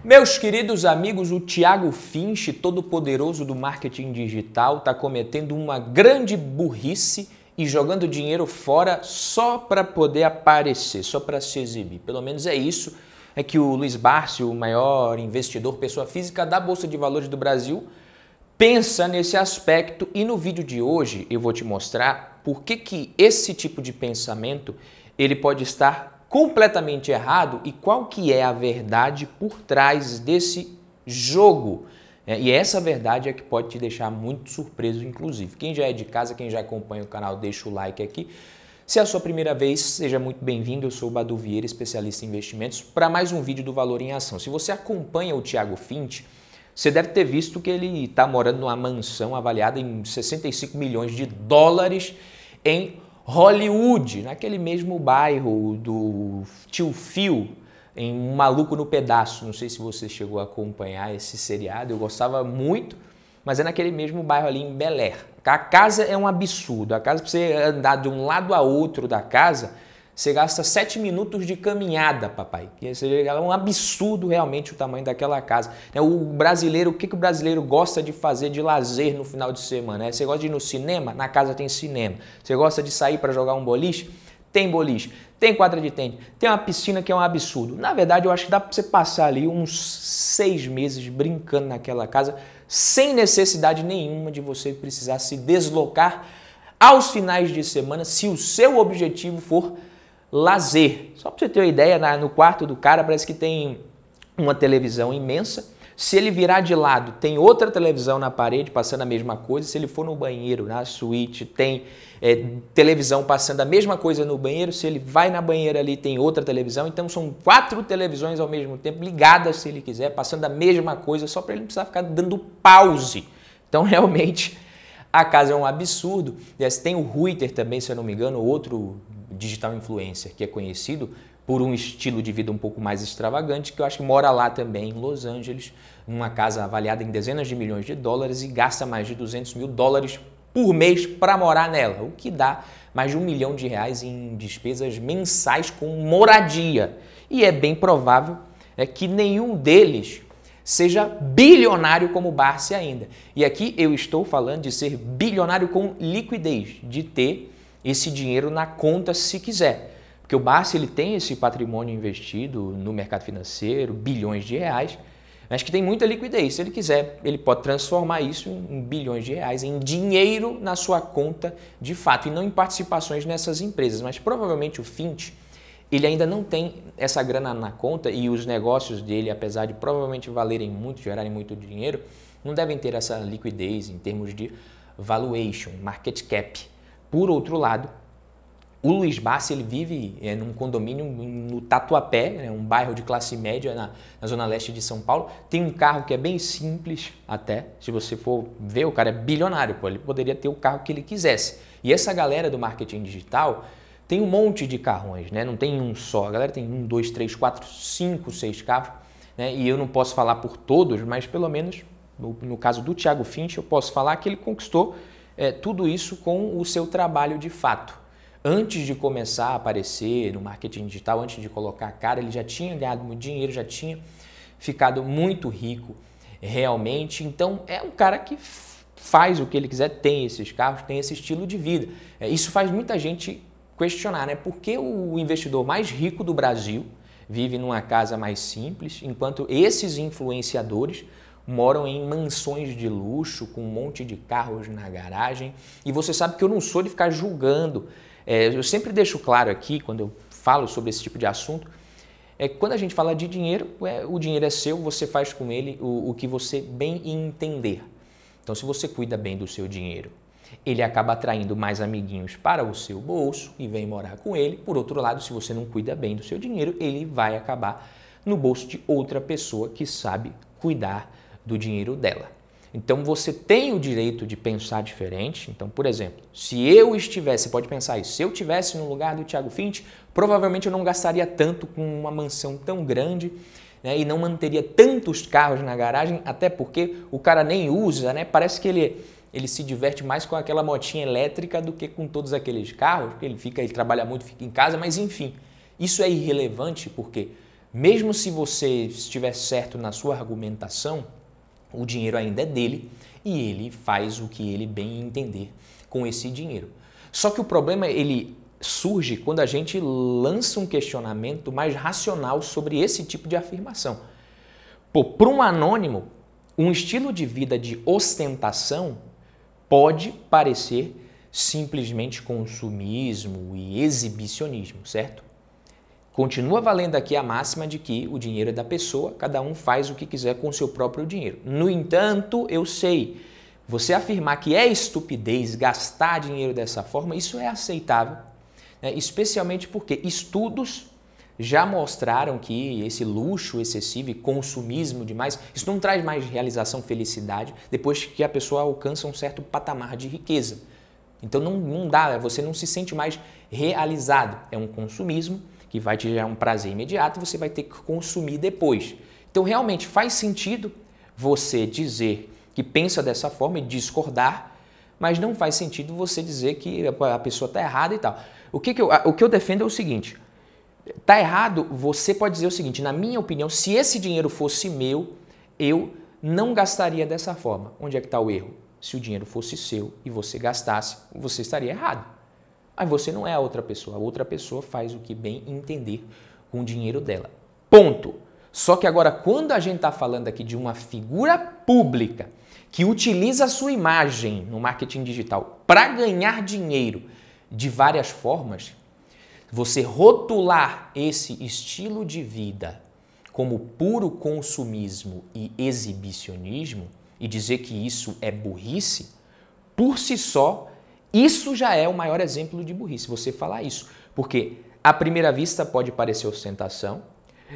Meus queridos amigos, o Thiago Finch, todo poderoso do marketing digital, está cometendo uma grande burrice e jogando dinheiro fora só para poder aparecer, só para se exibir. Pelo menos é isso que o Luiz Barsi, o maior investidor, pessoa física da Bolsa de Valores do Brasil, pensa nesse aspecto. E no vídeo de hoje eu vou te mostrar por que esse tipo de pensamento ele pode estar completamente errado e qual que é a verdade por trás desse jogo. E essa verdade é que pode te deixar muito surpreso, inclusive. Quem já é de casa, quem já acompanha o canal, deixa o like aqui. Se é a sua primeira vez, seja muito bem-vindo. Eu sou o Badu Vieira, especialista em investimentos, para mais um vídeo do Valor em Ação. Se você acompanha o Thiago Finch, você deve ter visto que ele está morando numa mansão avaliada em 65 milhões de dólares em Hollywood, naquele mesmo bairro do Tio Phil, em Um Maluco no Pedaço. Não sei se você chegou a acompanhar esse seriado, eu gostava muito, mas é naquele mesmo bairro ali em Bel Air. A casa é um absurdo, a casa, para você andar de um lado a outro da casa, você gasta 7 minutos de caminhada, papai. É um absurdo realmente o tamanho daquela casa. O brasileiro, o que o brasileiro gosta de fazer de lazer no final de semana? Você gosta de ir no cinema? Na casa tem cinema. Você gosta de sair para jogar um boliche? Tem boliche. Tem quadra de tênis. Tem uma piscina que é um absurdo. Na verdade, eu acho que dá para você passar ali uns 6 meses brincando naquela casa sem necessidade nenhuma de você precisar se deslocar aos finais de semana, se o seu objetivo for lazer. Só para você ter uma ideia, no quarto do cara parece que tem uma televisão imensa. Se ele virar de lado, tem outra televisão na parede passando a mesma coisa. Se ele for no banheiro, na suíte, tem televisão passando a mesma coisa no banheiro. Se ele vai na banheira ali, tem outra televisão. Então são 4 televisões ao mesmo tempo, ligadas se ele quiser, passando a mesma coisa, só para ele não precisar ficar dando pause. Então realmente a casa é um absurdo. Tem o Ruiter também, se eu não me engano, outro digital influencer que é conhecido por um estilo de vida um pouco mais extravagante, que eu acho que mora lá também em Los Angeles, numa casa avaliada em dezenas de milhões de dólares e gasta mais de 200 mil dólares por mês para morar nela, o que dá mais de R$1 milhão em despesas mensais com moradia. E é bem provável que nenhum deles seja bilionário como o Barsi ainda. E aqui eu estou falando de ser bilionário com liquidez, de ter esse dinheiro na conta se quiser. Porque o Barsi ele tem esse patrimônio investido no mercado financeiro, bilhões de reais, mas que tem muita liquidez. Se ele quiser, ele pode transformar isso em bilhões de reais, em dinheiro na sua conta de fato, e não em participações nessas empresas. Mas provavelmente o Finch, ele ainda não tem essa grana na conta e os negócios dele, apesar de provavelmente valerem muito, gerarem muito dinheiro, não devem ter essa liquidez em termos de valuation, market cap. Por outro lado, o Luiz Barsi ele vive num condomínio no Tatuapé, um bairro de classe média na zona leste de São Paulo. Tem um carro que é bem simples até, se você for ver, o cara é bilionário, ele poderia ter o carro que ele quisesse. E essa galera do marketing digital tem um monte de carrões, não tem um só. A galera tem 1, 2, 3, 4, 5, 6 carros, e eu não posso falar por todos, mas pelo menos no caso do Thiago Finch eu posso falar que ele conquistou tudo isso com o seu trabalho de fato. Antes de começar a aparecer no marketing digital, antes de colocar a cara, ele já tinha ganhado muito dinheiro, já tinha ficado muito rico realmente. Então é um cara que faz o que ele quiser, tem esses carros, tem esse estilo de vida. Isso faz muita gente questionar, por que o investidor mais rico do Brasil vive numa casa mais simples, enquanto esses influenciadores moram em mansões de luxo, com um monte de carros na garagem. E você sabe que eu não sou de ficar julgando. Eu sempre deixo claro aqui, quando eu falo sobre esse tipo de assunto, que quando a gente fala de dinheiro, o dinheiro é seu, você faz com ele o que você bem entender. Então, se você cuida bem do seu dinheiro, ele acaba atraindo mais amiguinhos para o seu bolso e vem morar com ele. Por outro lado, se você não cuida bem do seu dinheiro, ele vai acabar no bolso de outra pessoa que sabe cuidar do dinheiro dela. Então você tem o direito de pensar diferente. Então, por exemplo, se eu estivesse, pode pensar isso, se eu estivesse no lugar do Thiago Finch, provavelmente eu não gastaria tanto com uma mansão tão grande, e não manteria tantos carros na garagem, até porque o cara nem usa, parece que ele se diverte mais com aquela motinha elétrica do que com todos aqueles carros, porque ele trabalha muito, fica em casa, mas enfim, isso é irrelevante porque Mesmo se você estiver certo na sua argumentação, o dinheiro ainda é dele e ele faz o que ele bem entender com esse dinheiro. Só que o problema ele surge quando a gente lança um questionamento mais racional sobre esse tipo de afirmação. Para um anônimo, um estilo de vida de ostentação pode parecer simplesmente consumismo e exibicionismo, certo? Continua valendo aqui a máxima de que o dinheiro é da pessoa, cada um faz o que quiser com o seu próprio dinheiro. No entanto, eu sei, você afirmar que é estupidez gastar dinheiro dessa forma, isso é aceitável, né? Especialmente porque estudos já mostraram que esse luxo excessivo e consumismo demais, isso não traz mais realização, felicidade, depois que a pessoa alcança um certo patamar de riqueza. Então não dá, você não se sente mais realizado, é um consumismo que vai te gerar um prazer imediato e você vai ter que consumir depois. Então realmente faz sentido você dizer que pensa dessa forma e discordar, mas não faz sentido você dizer que a pessoa está errada e tal. O que eu defendo é o seguinte, está errado, você pode dizer o seguinte, na minha opinião, se esse dinheiro fosse meu, eu não gastaria dessa forma. Onde é que está o erro? Se o dinheiro fosse seu e você gastasse, você estaria errado. Mas você não é a outra pessoa faz o que bem entender com o dinheiro dela. Ponto. Só que agora, quando a gente está falando aqui de uma figura pública que utiliza a sua imagem no marketing digital para ganhar dinheiro de várias formas, você rotular esse estilo de vida como puro consumismo e exibicionismo e dizer que isso é burrice, por si só, isso já é o maior exemplo de burrice, você falar isso. Porque à primeira vista pode parecer ostentação.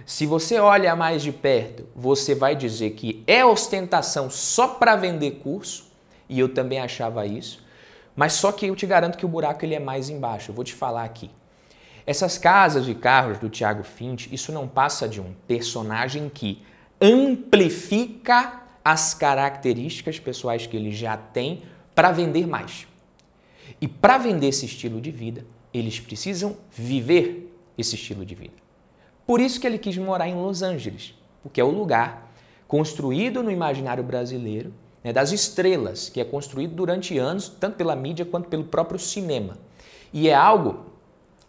Se você olha mais de perto, você vai dizer que é ostentação só para vender curso, e eu também achava isso, mas só que eu te garanto que o buraco ele é mais embaixo, eu vou te falar aqui. Essas casas e carros do Thiago Finch, isso não passa de um personagem que amplifica as características pessoais que ele já tem para vender mais. E para vender esse estilo de vida, eles precisam viver esse estilo de vida. Por isso que ele quis morar em Los Angeles, porque é o lugar construído no imaginário brasileiro, né, das estrelas, que é construído durante anos, tanto pela mídia quanto pelo próprio cinema. E é algo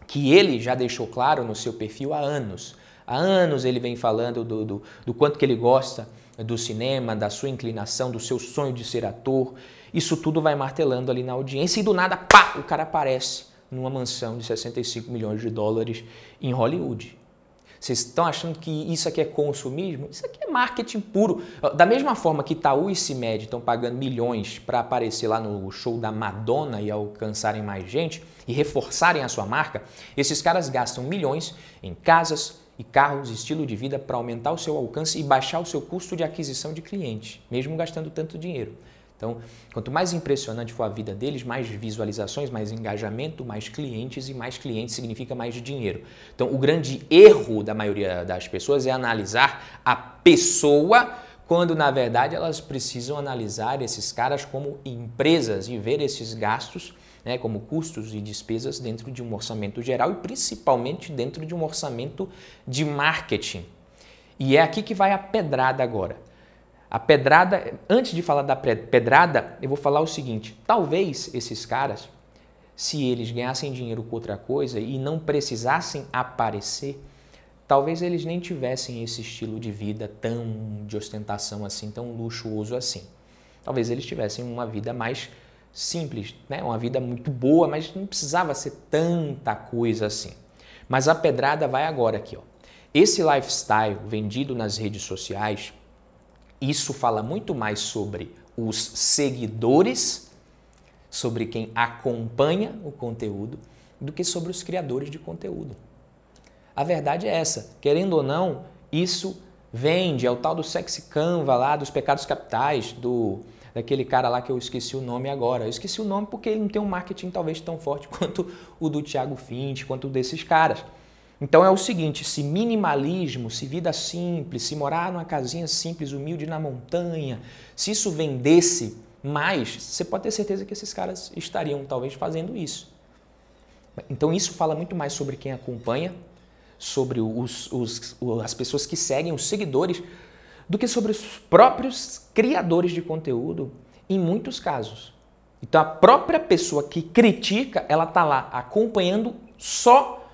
que ele já deixou claro no seu perfil há anos. Há anos ele vem falando do quanto que ele gosta do cinema, da sua inclinação, do seu sonho de ser ator. Isso tudo vai martelando ali na audiência e do nada, pá, o cara aparece numa mansão de 65 milhões de dólares em Hollywood. Vocês estão achando que isso aqui é consumismo? Isso aqui é marketing puro. Da mesma forma que Itaú e CIMED estão pagando milhões para aparecer lá no show da Madonna e alcançarem mais gente e reforçarem a sua marca, esses caras gastam milhões em casas e carros, estilo de vida para aumentar o seu alcance e baixar o seu custo de aquisição de clientes, mesmo gastando tanto dinheiro. Então, quanto mais impressionante for a vida deles, mais visualizações, mais engajamento, mais clientes e mais clientes significa mais dinheiro. Então, o grande erro da maioria das pessoas é analisar a pessoa quando, na verdade, elas precisam analisar esses caras como empresas e ver esses gastos, né, como custos e despesas dentro de um orçamento geral e principalmente dentro de um orçamento de marketing. E é aqui que vai a pedrada agora. A pedrada, antes de falar da pedrada, eu vou falar o seguinte, talvez esses caras, se eles ganhassem dinheiro com outra coisa e não precisassem aparecer, talvez eles nem tivessem esse estilo de vida tão de ostentação assim, tão luxuoso assim. Talvez eles tivessem uma vida mais simples, né? Uma vida muito boa, mas não precisava ser tanta coisa assim. Mas a pedrada vai agora aqui, ó. Esse lifestyle vendido nas redes sociais, isso fala muito mais sobre os seguidores, sobre quem acompanha o conteúdo, do que sobre os criadores de conteúdo. A verdade é essa, querendo ou não, isso vende, é o tal do sexy Canva lá, dos pecados capitais, daquele cara lá que eu esqueci o nome agora. Eu esqueci o nome porque ele não tem um marketing talvez tão forte quanto o do Thiago Finch, quanto o desses caras. Então é o seguinte, se minimalismo, se vida simples, se morar numa casinha simples, humilde na montanha, se isso vendesse mais, você pode ter certeza que esses caras estariam talvez fazendo isso. Então isso fala muito mais sobre quem acompanha, sobre as pessoas que seguem, os seguidores, do que sobre os próprios criadores de conteúdo, em muitos casos. Então a própria pessoa que critica, ela está lá acompanhando só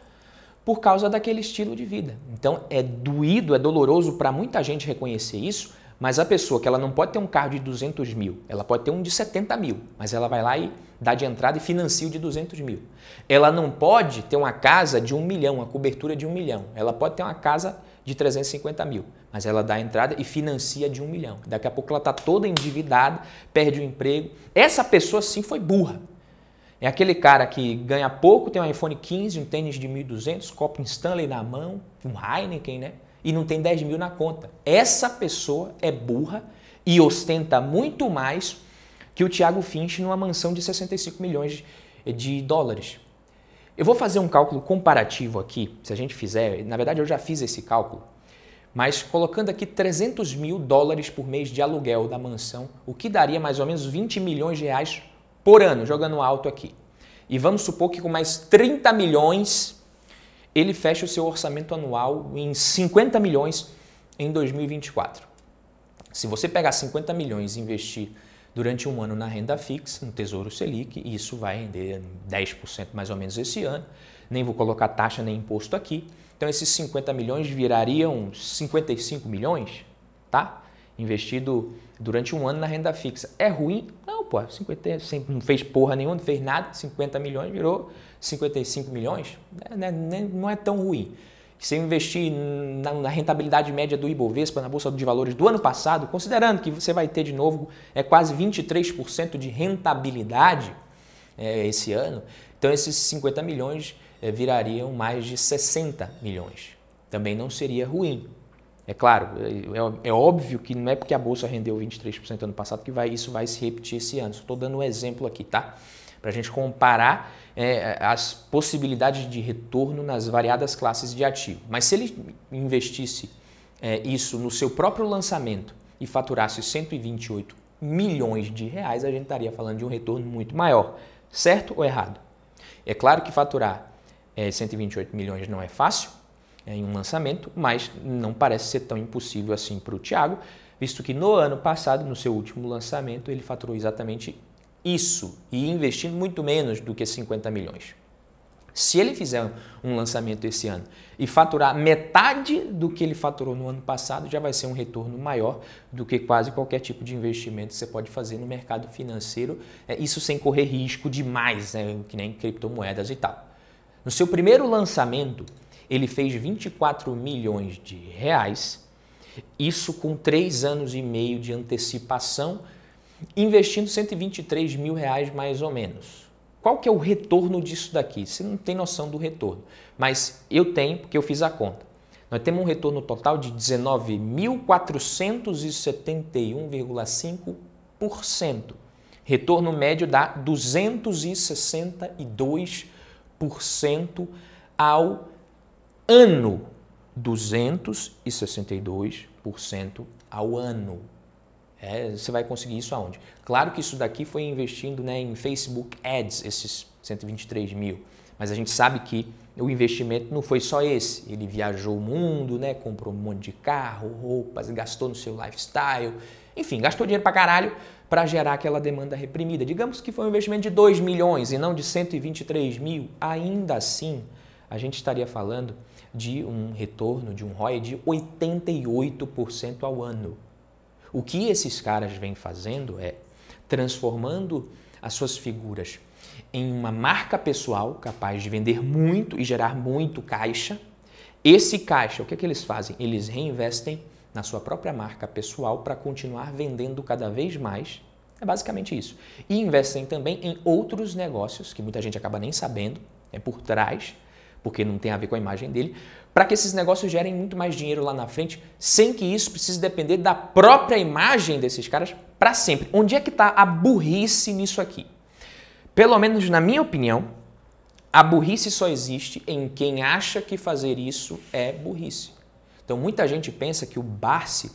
por causa daquele estilo de vida. Então é doído, é doloroso para muita gente reconhecer isso, mas a pessoa que ela não pode ter um carro de 200 mil, ela pode ter um de 70 mil, mas ela vai lá e dá de entrada e financia o de 200 mil. Ela não pode ter uma casa de 1 milhão, uma cobertura de 1 milhão. Ela pode ter uma casa de 350 mil, mas ela dá a entrada e financia de 1 milhão. Daqui a pouco ela está toda endividada, perde o emprego. Essa pessoa sim foi burra. É aquele cara que ganha pouco, tem um iPhone 15, um tênis de 1.200, copo Stanley na mão, um Heineken, né? E não tem 10 mil na conta. Essa pessoa é burra e ostenta muito mais que o Thiago Finch numa mansão de 65 milhões de dólares. Eu vou fazer um cálculo comparativo aqui, se a gente fizer, na verdade eu já fiz esse cálculo, mas colocando aqui 300 mil dólares por mês de aluguel da mansão, o que daria mais ou menos 20 milhões de reais por ano, jogando alto aqui. E vamos supor que com mais 30 milhões ele fecha o seu orçamento anual em 50 milhões em 2024. Se você pegar 50 milhões e investir durante um ano na renda fixa, no Tesouro Selic, e isso vai render 10% mais ou menos esse ano. Nem vou colocar taxa nem imposto aqui. Então esses 50 milhões virariam 55 milhões, tá? Investido durante um ano na renda fixa. É ruim? Não, pô. 50, não fez porra nenhuma, não fez nada. 50 milhões virou 55 milhões. Não é tão ruim. Se eu investir na rentabilidade média do Ibovespa, na Bolsa de Valores do ano passado, considerando que você vai ter de novo quase 23% de rentabilidade esse ano, então esses 50 milhões virariam mais de 60 milhões. Também não seria ruim. É claro, é óbvio que não é porque a Bolsa rendeu 23% ano passado que isso vai se repetir esse ano. Estou dando um exemplo aqui, tá? Para a gente comparar as possibilidades de retorno nas variadas classes de ativo. Mas se ele investisse isso no seu próprio lançamento e faturasse 128 milhões de reais, a gente estaria falando de um retorno muito maior. Certo ou errado? É claro que faturar 128 milhões não é fácil em um lançamento, mas não parece ser tão impossível assim para o Thiago, visto que no ano passado, no seu último lançamento, ele faturou exatamente isso e investindo muito menos do que 50 milhões. Se ele fizer um lançamento esse ano e faturar metade do que ele faturou no ano passado, já vai ser um retorno maior do que quase qualquer tipo de investimento que você pode fazer no mercado financeiro, isso sem correr risco demais, né, que nem criptomoedas e tal. No seu primeiro lançamento, ele fez 24 milhões de reais, isso com 3 anos e meio de antecipação, investindo 123 mil reais mais ou menos. Qual que é o retorno disso daqui? Você não tem noção do retorno, mas eu tenho porque eu fiz a conta. Nós temos um retorno total de 19.471,5%. Retorno médio dá 262% ao ano. 262% ao ano. Você vai conseguir isso aonde? Claro que isso daqui foi investindo, né, em Facebook Ads, esses 123 mil. Mas a gente sabe que o investimento não foi só esse. Ele viajou o mundo, né, comprou um monte de carro, roupas, gastou no seu lifestyle. Enfim, gastou dinheiro pra caralho para gerar aquela demanda reprimida. Digamos que foi um investimento de 2 milhões e não de 123 mil. Ainda assim, a gente estaria falando de um retorno, de um ROI de 88% ao ano. O que esses caras vêm fazendo é transformando as suas figuras em uma marca pessoal capaz de vender muito e gerar muito caixa. Esse caixa, o que é que eles fazem? Eles reinvestem na sua própria marca pessoal para continuar vendendo cada vez mais. É basicamente isso. E investem também em outros negócios, que muita gente acaba nem sabendo, por trás, porque não tem a ver com a imagem dele, para que esses negócios gerem muito mais dinheiro lá na frente, sem que isso precise depender da própria imagem desses caras para sempre. Onde é que está a burrice nisso aqui? Pelo menos na minha opinião, a burrice só existe em quem acha que fazer isso é burrice. Então muita gente pensa que o Barsi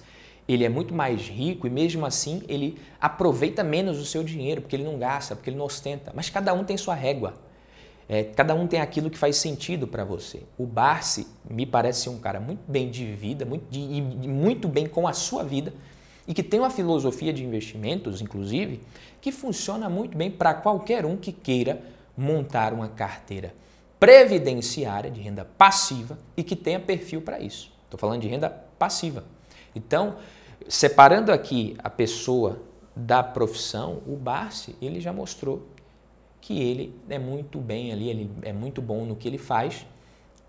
ele é muito mais rico e mesmo assim ele aproveita menos o seu dinheiro, porque ele não gasta, porque ele não ostenta. Mas cada um tem sua régua. Cada um tem aquilo que faz sentido para você. O Barsi me parece ser um cara muito bem de vida, muito bem com a sua vida e que tem uma filosofia de investimentos, inclusive, que funciona muito bem para qualquer um que queira montar uma carteira previdenciária de renda passiva e que tenha perfil para isso. Estou falando de renda passiva. Então, separando aqui a pessoa da profissão, o Barsi, ele já mostrou que ele é muito bem ali, ele é muito bom no que ele faz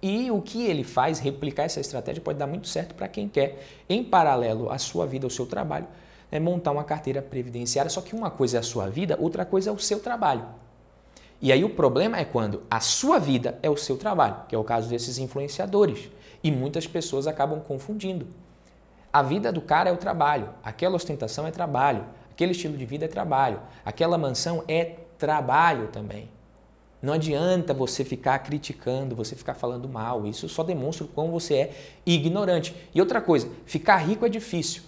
e o que ele faz, replicar essa estratégia pode dar muito certo para quem quer, em paralelo à sua vida, ao seu trabalho, montar uma carteira previdenciária, só que uma coisa é a sua vida, outra coisa é o seu trabalho. E aí o problema é quando a sua vida é o seu trabalho, que é o caso desses influenciadores, e muitas pessoas acabam confundindo. A vida do cara é o trabalho, aquela ostentação é trabalho, aquele estilo de vida é trabalho, aquela mansão é trabalho também. Não adianta você ficar criticando, você ficar falando mal. Isso só demonstra o quão você é ignorante. E outra coisa, ficar rico é difícil,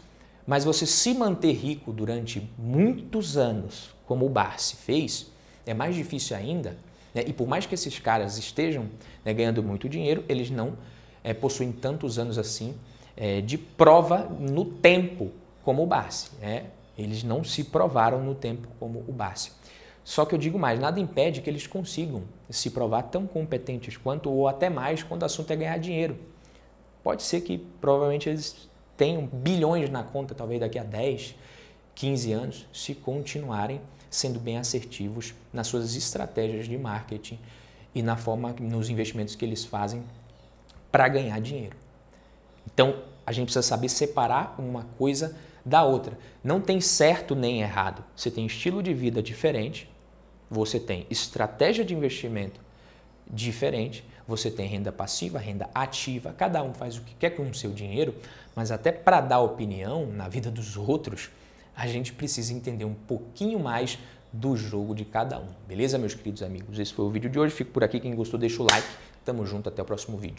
mas você se manter rico durante muitos anos, como o Barsi fez, é mais difícil ainda. E por mais que esses caras estejam ganhando muito dinheiro, eles não possuem tantos anos assim de prova no tempo como o Barsi. Eles não se provaram no tempo como o Barsi. Só que eu digo mais, nada impede que eles consigam se provar tão competentes quanto ou até mais quando o assunto é ganhar dinheiro. Pode ser que provavelmente eles tenham bilhões na conta, talvez daqui a 10, 15 anos, se continuarem sendo bem assertivos nas suas estratégias de marketing e na forma, nos investimentos que eles fazem para ganhar dinheiro. Então, a gente precisa saber separar uma coisa da outra. Não tem certo nem errado. Você tem estilo de vida diferente, você tem estratégia de investimento diferente, você tem renda passiva, renda ativa, cada um faz o que quer com o seu dinheiro, mas até para dar opinião na vida dos outros, a gente precisa entender um pouquinho mais do jogo de cada um. Beleza, meus queridos amigos? Esse foi o vídeo de hoje. Fico por aqui. Quem gostou, deixa o like. Tamo junto. Até o próximo vídeo.